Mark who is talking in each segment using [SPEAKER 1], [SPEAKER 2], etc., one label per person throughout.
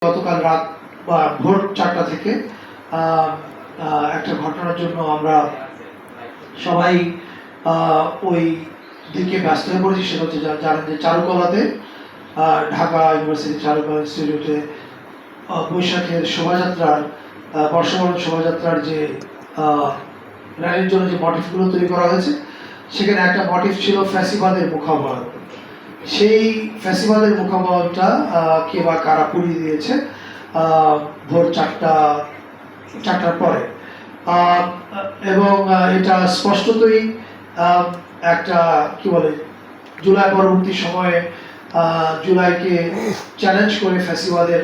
[SPEAKER 1] গতকাল রাত ভোর 4টা থেকে একটা ঘটনার জন্য আমরা সবাই ওই দিকে ব্যস্ত হয়ে পড়েছি। সেটা হচ্ছে জানেন যে চারুকলাতে ঢাকা ইউনিভার্সিটি চারুকলা ইনস্টিটিউটে বৈশাখের শোভাযাত্রার বর্ষবরণ শোভাযাত্রার যে র্যালির জন্য যে মটিভগুলো তৈরি করা হয়েছে, সেখানে একটা মটিভ ছিল ফ্যাসিবাদের মুখাবয়ব। সেই ফ্যাসিবাদের মুখাবয়বটা কে বা কারা পুড়িয়ে দিয়েছে ভোর 4টার পরে, এবং এটা স্পষ্টতই একটা কি বলে জুলাই পরবর্তী সময়ে জুলাইকে চ্যালেঞ্জ করে ফ্যাসিবাদের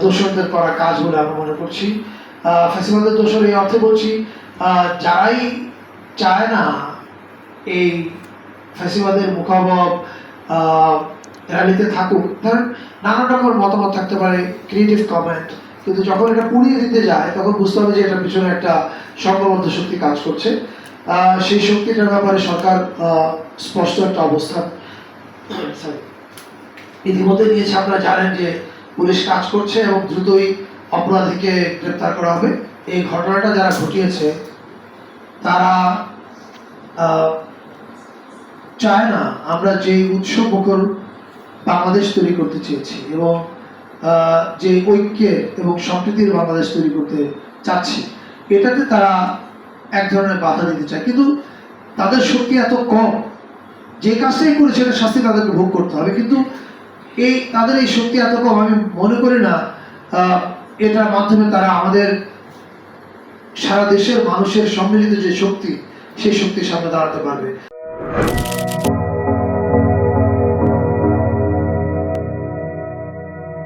[SPEAKER 1] দোসরদের করা কাজ বলে আমরা মনে করছি। ফ্যাসিবাদের দোসর এই অর্থে বলছি, যারাই চায় না এই ফ্যাসিবাদের মুখাবয়ব র্যালিতে থাকুক, ধরেন নানান রকমের মতামত থাকতে পারে, ক্রিয়েটিভ কমেন্ট, কিন্তু যখন এটা পুড়িয়ে দিতে যায় তখন বুঝতে হবে যে এটার পিছনে একটা সংঘবদ্ধ শক্তি কাজ করছে। সেই শক্তিটার ব্যাপারে সরকার স্পষ্ট একটা অবস্থান ইতিমধ্যে নিয়েছে। আপনারা জানেন যে পুলিশ কাজ করছে এবং দ্রুতই অপরাধীকে গ্রেপ্তার করা হবে। এই ঘটনাটা যারা ঘটিয়েছে তারা চায় না আমরা যে উৎসবমুখর বাংলাদেশ তৈরি করতে চেয়েছি এবং যে ঐক্যের এবং সম্প্রীতির বাংলাদেশ তৈরি করতে চাচ্ছি, এটাতে তারা এক ধরনের বাধা দিতে চায়। কিন্তু তাদের শক্তি এত কম, যে কাজটাই করেছে সেটা শাস্তি তাদেরকে ভোগ করতে হবে, কিন্তু তাদের এই শক্তি এত কম, আমি মনে করি না এটার মাধ্যমে তারা আমাদের সারা দেশের মানুষের সম্মিলিত যে শক্তি, সেই শক্তির সামনে দাঁড়াতে পারবে।